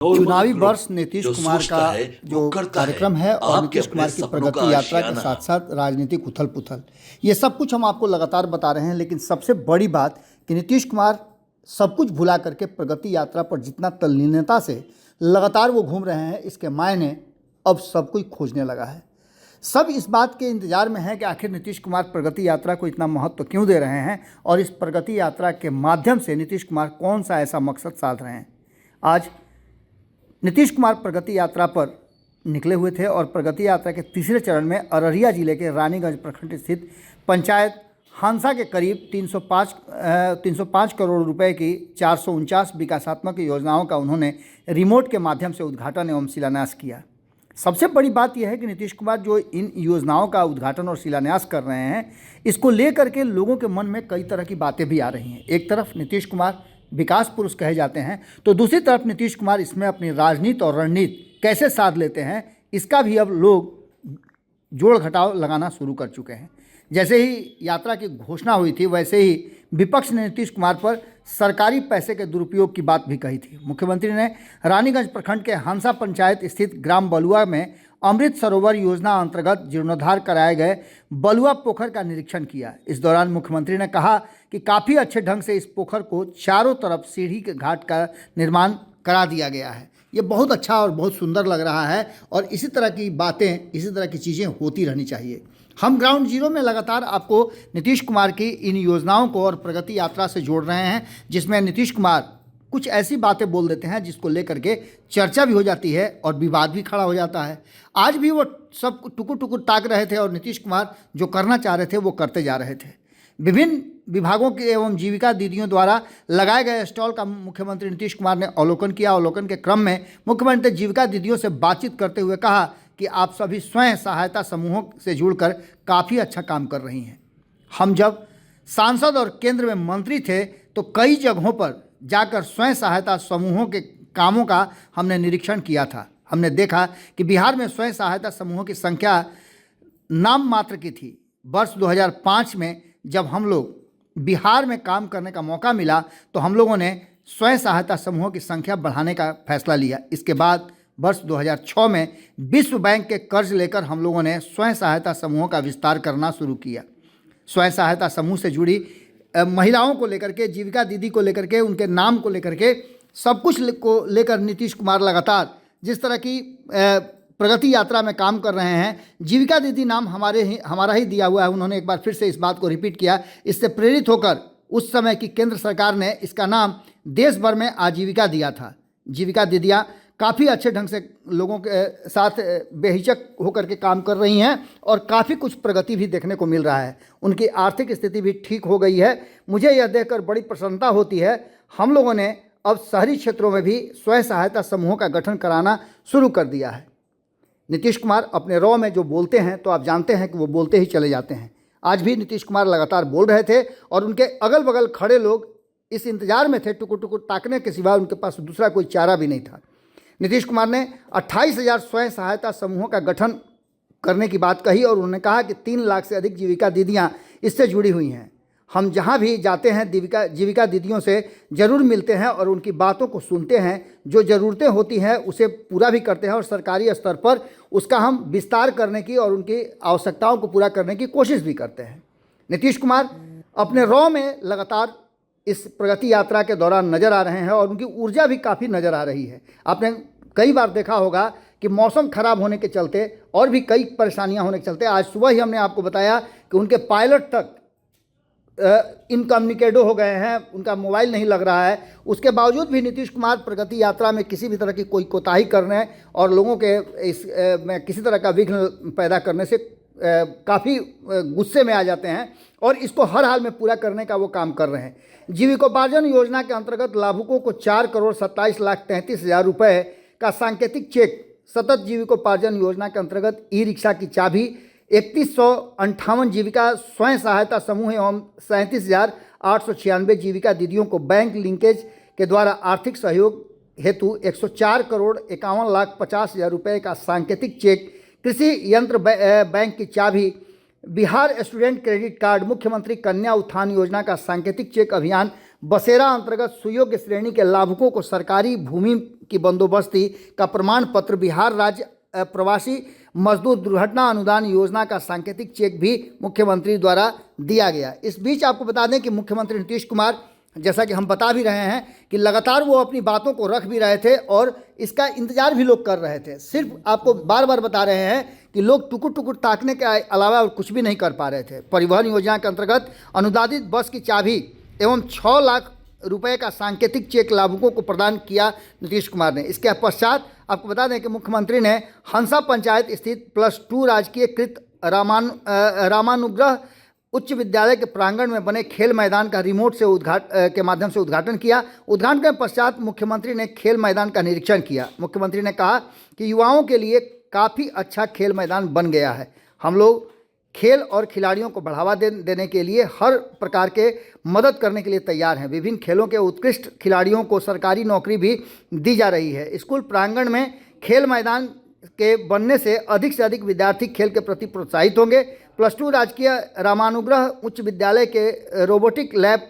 चुनावी वर्ष नीतीश जो कुमार सोचता का है, जो वो करता है। कार्यक्रम है और आपके नीतीश अपने कुमार की सपनों का प्रगति यात्रा के आशियाना। साथ साथ राजनीतिक उथल पुथल, ये सब कुछ हम आपको लगातार बता रहे हैं। लेकिन सबसे बड़ी बात कि नीतीश कुमार सब कुछ भुला करके प्रगति यात्रा पर जितना तल्लीनता से लगातार वो घूम रहे हैं, इसके मायने अब सब कोई खोजने लगा है। सब इस बात के इंतजार में है कि आखिर नीतीश कुमार प्रगति यात्रा को इतना महत्व क्यों दे रहे हैं और इस प्रगति यात्रा के माध्यम से नीतीश कुमार कौन सा ऐसा मकसद साध रहे हैं। आज नीतीश कुमार प्रगति यात्रा पर निकले हुए थे और प्रगति यात्रा के तीसरे चरण में अररिया जिले के रानीगंज प्रखंड स्थित पंचायत हांसा के करीब 305 करोड़ रुपए की 449 विकासात्मक योजनाओं का उन्होंने रिमोट के माध्यम से उद्घाटन एवं शिलान्यास किया। सबसे बड़ी बात यह है कि नीतीश कुमार जो इन योजनाओं का उद्घाटन और शिलान्यास कर रहे हैं, इसको लेकर के लोगों के मन में कई तरह की बातें भी आ रही हैं। एक तरफ नीतीश कुमार विकास पुरुष कहे जाते हैं, तो दूसरी तरफ नीतीश कुमार इसमें अपनी राजनीति और रणनीति कैसे साध लेते हैं, इसका भी अब लोग जोड़ घटाव लगाना शुरू कर चुके हैं। जैसे ही यात्रा की घोषणा हुई थी, वैसे ही विपक्ष ने नीतीश कुमार पर सरकारी पैसे के दुरुपयोग की बात भी कही थी। मुख्यमंत्री ने रानीगंज प्रखंड के हंसा पंचायत स्थित ग्राम बलुआ में अमृत सरोवर योजना अंतर्गत जीर्णोद्धार कराए गए बलुआ पोखर का निरीक्षण किया। इस दौरान मुख्यमंत्री ने कहा कि काफ़ी अच्छे ढंग से इस पोखर को चारों तरफ सीढ़ी के घाट का निर्माण करा दिया गया है। ये बहुत अच्छा और बहुत सुंदर लग रहा है और इसी तरह की बातें, इसी तरह की चीज़ें होती रहनी चाहिए। हम ग्राउंड जीरो में लगातार आपको नीतीश कुमार की इन योजनाओं को और प्रगति यात्रा से जोड़ रहे हैं, जिसमें नीतीश कुमार कुछ ऐसी बातें बोल देते हैं जिसको लेकर के चर्चा भी हो जाती है और विवाद भी खड़ा हो जाता है। आज भी वो सब टुकुर टुकुर ताक रहे थे और नीतीश कुमार जो करना चाह रहे थे वो करते जा रहे थे। विभिन्न विभागों के एवं जीविका दीदियों द्वारा लगाए गए स्टॉल का मुख्यमंत्री नीतीश कुमार ने अवलोकन किया। अवलोकन के क्रम में मुख्यमंत्री जीविका दीदियों से बातचीत करते हुए कहा कि आप सभी स्वयं सहायता समूहों से जुड़कर काफ़ी अच्छा काम कर रही हैं। हम जब सांसद और केंद्र में मंत्री थे तो कई जगहों पर जाकर स्वयं सहायता समूहों के कामों का हमने निरीक्षण किया था। हमने देखा कि बिहार में स्वयं सहायता समूहों की संख्या नाम मात्र की थी। वर्ष 2005 में जब हम लोग बिहार में काम करने का मौका मिला तो हम लोगों ने स्वयं सहायता समूहों की संख्या बढ़ाने का फैसला लिया। इसके बाद वर्ष 2006 में विश्व बैंक के कर्ज लेकर हम लोगों ने स्वयं सहायता समूहों का विस्तार करना शुरू किया। स्वयं सहायता समूह से जुड़ी महिलाओं को लेकर के, जीविका दीदी को लेकर के, उनके नाम को लेकर के, सब कुछ को लेकर नीतीश कुमार लगातार जिस तरह की प्रगति यात्रा में काम कर रहे हैं। जीविका दीदी नाम हमारा ही दिया हुआ है। उन्होंने एक बार फिर से इस बात को रिपीट किया। इससे प्रेरित होकर उस समय की केंद्र सरकार ने इसका नाम देश भर में आजीविका दिया था। जीविका दीदियाँ काफ़ी अच्छे ढंग से लोगों के साथ बेहिचक होकर के काम कर रही हैं और काफ़ी कुछ प्रगति भी देखने को मिल रहा है। उनकी आर्थिक स्थिति भी ठीक हो गई है। मुझे यह देखकर बड़ी प्रसन्नता होती है। हम लोगों ने अब शहरी क्षेत्रों में भी स्वयं सहायता समूहों का गठन कराना शुरू कर दिया है। नीतीश कुमार अपने रॉ में जो बोलते हैं तो आप जानते हैं कि वो बोलते ही चले जाते हैं। आज भी नीतीश कुमार लगातार बोल रहे थे और उनके अगल बगल खड़े लोग इस इंतजार में थे, टुकुर टुकुर ताकने के सिवा उनके पास दूसरा कोई चारा भी नहीं था। नीतीश कुमार ने 28,000 स्वयं सहायता समूहों का गठन करने की बात कही और उन्होंने कहा कि 3 लाख से अधिक जीविका दीदियां इससे जुड़ी हुई हैं। हम जहां भी जाते हैं जीविका दीदियों से ज़रूर मिलते हैं और उनकी बातों को सुनते हैं। जो ज़रूरतें होती हैं उसे पूरा भी करते हैं और सरकारी स्तर पर उसका हम विस्तार करने की और उनकी आवश्यकताओं को पूरा करने की कोशिश भी करते हैं। नीतीश कुमार अपने रॉ में लगातार इस प्रगति यात्रा के दौरान नज़र आ रहे हैं और उनकी ऊर्जा भी काफ़ी नज़र आ रही है। आपने कई बार देखा होगा कि मौसम खराब होने के चलते और भी कई परेशानियां होने के चलते आज सुबह ही हमने आपको बताया कि उनके पायलट तक इनकम्युनिकेटो हो गए हैं, उनका मोबाइल नहीं लग रहा है। उसके बावजूद भी नीतीश कुमार प्रगति यात्रा में किसी भी तरह की कोई कोताही करने और लोगों के इस में किसी तरह का विघ्न पैदा करने से काफ़ी गुस्से में आ जाते हैं और इसको हर हाल में पूरा करने का वो काम कर रहे हैं। जीविकोपार्जन योजना के अंतर्गत लाभुकों को 4,27,33,000 रुपये का सांकेतिक चेक, सतत जीविकोपार्जन योजना के अंतर्गत ई रिक्शा की चाबी, 3158 जीविका स्वयं सहायता समूह एवं 37,896 जीविका दीदियों को बैंक लिंकेज के द्वारा आर्थिक सहयोग हेतु 104,51,50,000 रुपये का सांकेतिक चेक, कृषि यंत्र बैंक की चाबी, बिहार स्टूडेंट क्रेडिट कार्ड, मुख्यमंत्री कन्या उत्थान योजना का सांकेतिक चेक अभियान बसेरा अंतर्गत सुयोग्य श्रेणी के लाभुकों को सरकारी भूमि की बंदोबस्ती का प्रमाण पत्र, बिहार राज्य प्रवासी मजदूर दुर्घटना अनुदान योजना का सांकेतिक चेक भी मुख्यमंत्री द्वारा दिया गया। इस बीच आपको बता दें कि मुख्यमंत्री नीतीश कुमार, जैसा कि हम बता भी रहे हैं कि लगातार वो अपनी बातों को रख भी रहे थे और इसका इंतजार भी लोग कर रहे थे। सिर्फ आपको बार बार बता रहे हैं कि लोग टुकुर टुकुर ताकने के अलावा और कुछ भी नहीं कर पा रहे थे। परिवहन योजना के अंतर्गत अनुदानित बस की चाबी एवं 6 लाख रुपए का सांकेतिक चेक लाभुकों को प्रदान किया नीतीश कुमार ने। इसके पश्चात आपको बता दें कि मुख्यमंत्री ने हंसा पंचायत स्थित +2 राजकीय कृत रामानुग्रह उच्च विद्यालय के प्रांगण में बने खेल मैदान का रिमोट से के माध्यम से उद्घाटन किया। उद्घाटन के पश्चात मुख्यमंत्री ने खेल मैदान का निरीक्षण किया। मुख्यमंत्री ने कहा कि युवाओं के लिए काफ़ी अच्छा खेल मैदान बन गया है। हम लोग खेल और खिलाड़ियों को बढ़ावा देने के लिए हर प्रकार के मदद करने के लिए तैयार हैं। विभिन्न खेलों के उत्कृष्ट खिलाड़ियों को सरकारी नौकरी भी दी जा रही है। स्कूल प्रांगण में खेल मैदान के बनने से अधिक विद्यार्थी खेल के प्रति प्रोत्साहित होंगे। +2 राजकीय रामानुग्रह उच्च विद्यालय के रोबोटिक लैब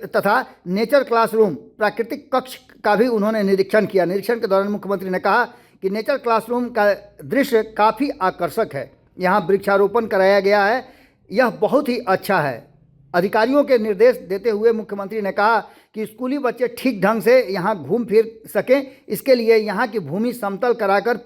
तथा नेचर क्लासरूम प्राकृतिक कक्ष का भी उन्होंने निरीक्षण किया। निरीक्षण के दौरान मुख्यमंत्री ने कहा कि नेचर क्लासरूम का दृश्य काफ़ी आकर्षक है। यहाँ वृक्षारोपण कराया गया है, यह बहुत ही अच्छा है। अधिकारियों के निर्देश देते हुए मुख्यमंत्री ने कहा कि स्कूली बच्चे ठीक ढंग से यहाँ घूम फिर सकें, इसके लिए यहाँ की भूमि समतल कराकर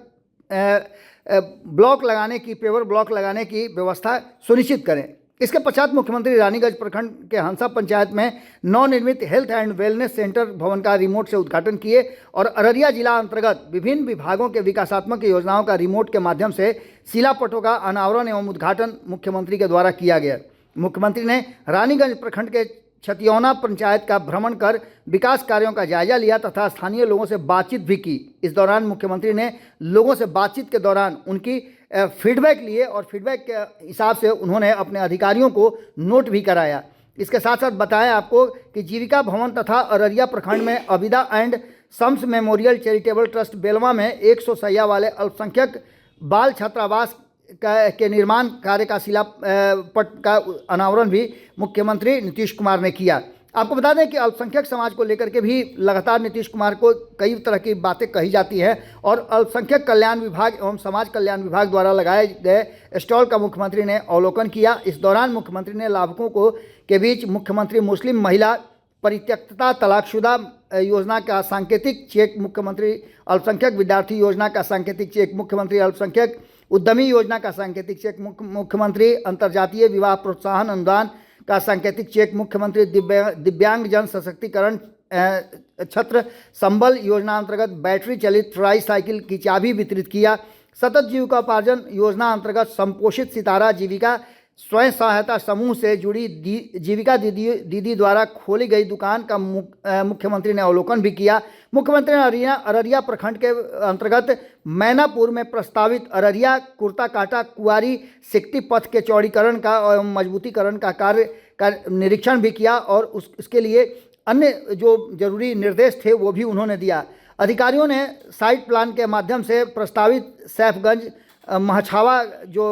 ब्लॉक लगाने की पेवर ब्लॉक लगाने की व्यवस्था सुनिश्चित करें। इसके पश्चात मुख्यमंत्री रानीगंज प्रखंड के हंसा पंचायत में नवनिर्मित हेल्थ एंड वेलनेस सेंटर भवन का रिमोट से उद्घाटन किए और अररिया जिला अंतर्गत विभिन्न विभागों के विकासात्मक योजनाओं का रिमोट के माध्यम से शिलापटों का अनावरण एवं उद्घाटन मुख्यमंत्री के द्वारा किया गया। मुख्यमंत्री ने रानीगंज प्रखंड के छतियौना पंचायत का भ्रमण कर विकास कार्यों का जायजा लिया तथा स्थानीय लोगों से बातचीत भी की। इस दौरान मुख्यमंत्री ने लोगों से बातचीत के दौरान उनकी फीडबैक लिए और फीडबैक के हिसाब से उन्होंने अपने अधिकारियों को नोट भी कराया। इसके साथ साथ बताया आपको कि जीविका भवन तथा अररिया प्रखंड में Abida and sons memorial charitable trust Belwa में 100 शैया वाले अल्पसंख्यक बाल छात्रावास के निर्माण कार्य का शिलापट का अनावरण भी मुख्यमंत्री नीतीश कुमार ने किया। आपको बता दें कि अल्पसंख्यक समाज को लेकर के भी लगातार नीतीश कुमार को कई तरह की बातें कही जाती हैं और अल्पसंख्यक कल्याण विभाग एवं समाज कल्याण विभाग द्वारा लगाए गए स्टॉल का मुख्यमंत्री ने अवलोकन किया। इस दौरान मुख्यमंत्री ने लाभुकों को के बीच मुख्यमंत्री मुस्लिम महिला परित्यक्तता तलाकशुदा योजना का सांकेतिक चेक, मुख्यमंत्री अल्पसंख्यक विद्यार्थी योजना का सांकेतिक चेक, मुख्यमंत्री अल्पसंख्यक उद्यमी योजना का सांकेतिक चेक, मुख्यमंत्री अंतर्जातीय विवाह प्रोत्साहन अनुदान का सांकेतिक चेक, मुख्यमंत्री दिव्यांग जन सशक्तिकरण छत्र संबल योजना अंतर्गत बैटरी चलित ट्राई साइकिल की चाबी वितरित किया। सतत जीविकोपार्जन योजना अंतर्गत संपोषित सितारा जीविका स्वयं सहायता समूह से जुड़ी जीविका दीदी द्वारा खोली गई दुकान का मुख्यमंत्री ने अवलोकन भी किया। मुख्यमंत्री ने अररिया प्रखंड के अंतर्गत मैनापुर में प्रस्तावित अररिया कुर्ता काटा कुआरी सिकटी पथ के चौड़ीकरण का और मजबूतीकरण का कार्य का निरीक्षण भी किया और उसके लिए अन्य जो जरूरी निर्देश थे वो भी उन्होंने दिया। अधिकारियों ने साइट प्लान के माध्यम से प्रस्तावित सैफगंज महछावा जो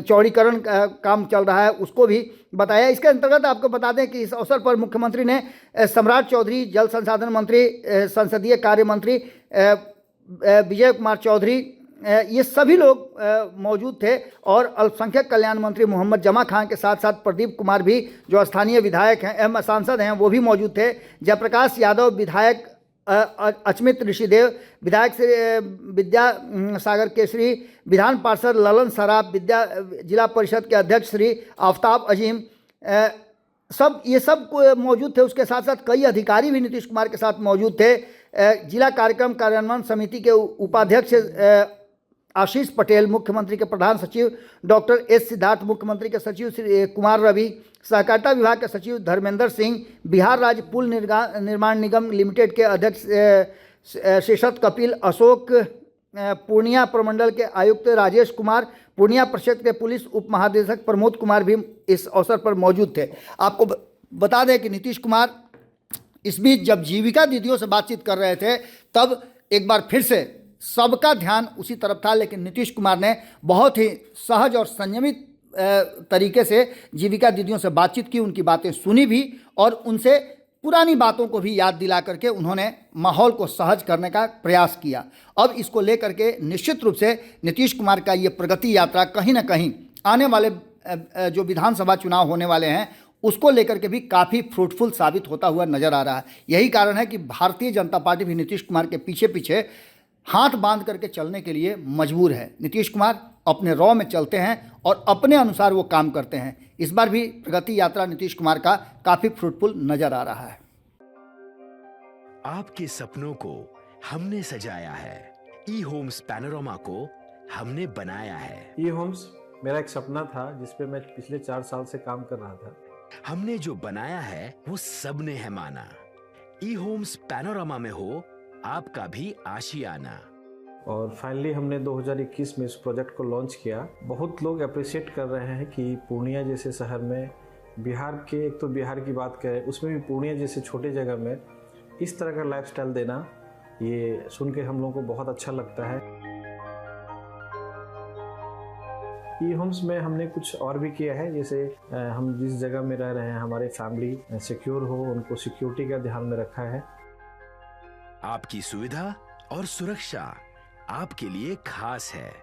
चौड़ीकरण का काम चल रहा है उसको भी बताया। इसके अंतर्गत आपको बता दें कि इस अवसर पर मुख्यमंत्री ने सम्राट चौधरी, जल संसाधन मंत्री, संसदीय कार्य मंत्री विजय कुमार चौधरी, ये सभी लोग मौजूद थे और अल्पसंख्यक कल्याण मंत्री मोहम्मद जमा खान के साथ साथ प्रदीप कुमार भी जो स्थानीय विधायक हैं, सांसद हैं, वो भी मौजूद थे। जयप्रकाश यादव विधायक, अचमित ऋषिदेव विधायक से विद्या सागर केसरी, विधान पार्षद ललन सराफ, जिला परिषद के अध्यक्ष श्री आफ्ताब अजीम, ये सब मौजूद थे। उसके साथ साथ कई अधिकारी भी नीतीश कुमार के साथ मौजूद थे। जिला कार्यक्रम कार्यान्वयन समिति के उपाध्यक्ष आशीष पटेल, मुख्यमंत्री के प्रधान सचिव डॉक्टर एस सिद्धार्थ, मुख्यमंत्री के सचिव श्री कुमार रवि, सहकारिता विभाग के सचिव धर्मेंद्र सिंह, बिहार राज्य पुल निर्माण निगम लिमिटेड के अध्यक्ष शेषत कपिल, अशोक, पूर्णिया प्रमंडल के आयुक्त राजेश कुमार, पूर्णिया परिषद के पुलिस उप महानिदेशक प्रमोद कुमार भी इस अवसर पर मौजूद थे। आपको बता दें कि नीतीश कुमार इस बीच जब जीविका दीदियों से बातचीत कर रहे थे तब एक बार फिर से सबका ध्यान उसी तरफ था, लेकिन नीतीश कुमार ने बहुत ही सहज और संयमित तरीके से जीविका दीदियों से बातचीत की, उनकी बातें सुनी भी और उनसे पुरानी बातों को भी याद दिला करके उन्होंने माहौल को सहज करने का प्रयास किया। अब इसको लेकर के निश्चित रूप से नीतीश कुमार का ये प्रगति यात्रा कहीं ना कहीं आने वाले जो विधानसभा चुनाव होने वाले हैं उसको लेकर के भी काफ़ी फ्रूटफुल साबित होता हुआ नजर आ रहा है। यही कारण है कि भारतीय जनता पार्टी भी नीतीश कुमार के पीछे पीछे हाथ बांध करके चलने के लिए मजबूर है। नीतीश कुमार अपने रॉ में चलते हैं और अपने अनुसार वो काम करते हैं। इस बार भी प्रगति यात्रा नीतीश कुमार का काफ़ी फ्रूटफुल नजर आ रहा है। आपके सपनों को हमने सजाया है, ई होम्स पैनोरमा को हमने बनाया है। ई होम्स मेरा एक सपना था जिस पे मैं पिछले 4 साल से काम कर रहा था। हमने जो बनाया है वो सबने है माना। ई होम्स पैनोरमा में हो आपका भी आशियाना। और फाइनली हमने 2021 में इस प्रोजेक्ट को लॉन्च किया। बहुत लोग अप्रिशिएट कर रहे हैं कि पूर्णिया जैसे शहर में, बिहार के, एक तो बिहार की बात करें उसमें भी पूर्णिया जैसे छोटे जगह में इस तरह का लाइफस्टाइल देना, ये सुन के हम लोगों को बहुत अच्छा लगता है। ई होम्स में हमने कुछ और भी किया है, जैसे हम जिस जगह में रह रहे हैं हमारे फैमिली सिक्योर हो, उनको सिक्योरिटी का ध्यान में रखा है। आपकी सुविधा और सुरक्षा आपके लिए खास है,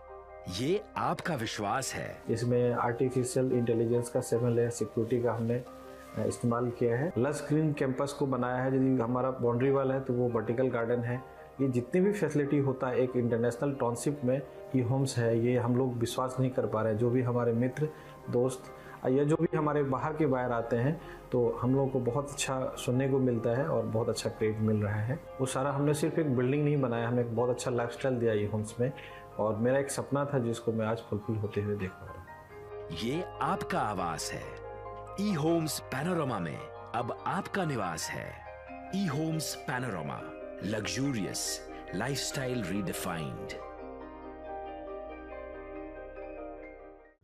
ये आपका विश्वास है। इसमें आर्टिफिशियल इंटेलिजेंस का 7 लेयर सिक्योरिटी का हमने इस्तेमाल किया है। लस ग्रीन कैंपस को बनाया है। यदि हमारा बाउंड्री वाल है तो वो वर्टिकल गार्डन है। ये जितनी भी फैसिलिटी होता है एक इंटरनेशनल टाउनशिप में ई होम्स है, ये हम लोग विश्वास नहीं कर पा रहे हैं। जो भी हमारे मित्र दोस्त या जो भी हमारे बाहर के बाहर आते हैं तो हम लोगों को बहुत अच्छा सुनने को मिलता है और बहुत अच्छा क्रेडिट मिल रहा है। वो सारा हमने सिर्फ एक बिल्डिंग नहीं बनाया, हमने एक बहुत अच्छा लाइफस्टाइल दिया ई होम्स में, और मेरा एक सपना था जिसको मैं आज फुलफिल होते हुए देख पा रहा हूँ। ये आपका आवास है। ई होम्स पैनोरमा में अब आपका निवास है। E homes panorama, luxurious lifestyle redefined.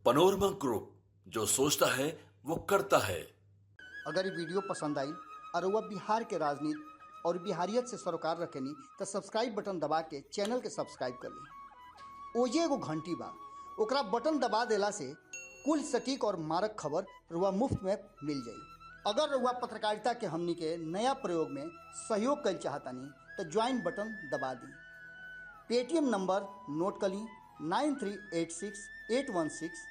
Panorama group, जो सोचता है वो करता है। अगर ये वीडियो पसंद आई और वह बिहार के राजनीति और बिहारियत से सरोकार रखेनी तो सब्सक्राइब बटन दबा के चैनल के सब्सक्राइब कर ली। ओजे एगो घंटी बा, ओकरा बटन दबा देला से कुल सटीक और मारक खबर रुआ मुफ्त में मिल जाई। अगर रुआ पत्रकारिता के हमनी के नया प्रयोग में सहयोग कर चाहतानी तो ज्वाइन बटन दबा दी। पेटीएम नंबर नोट कर ली 9386816816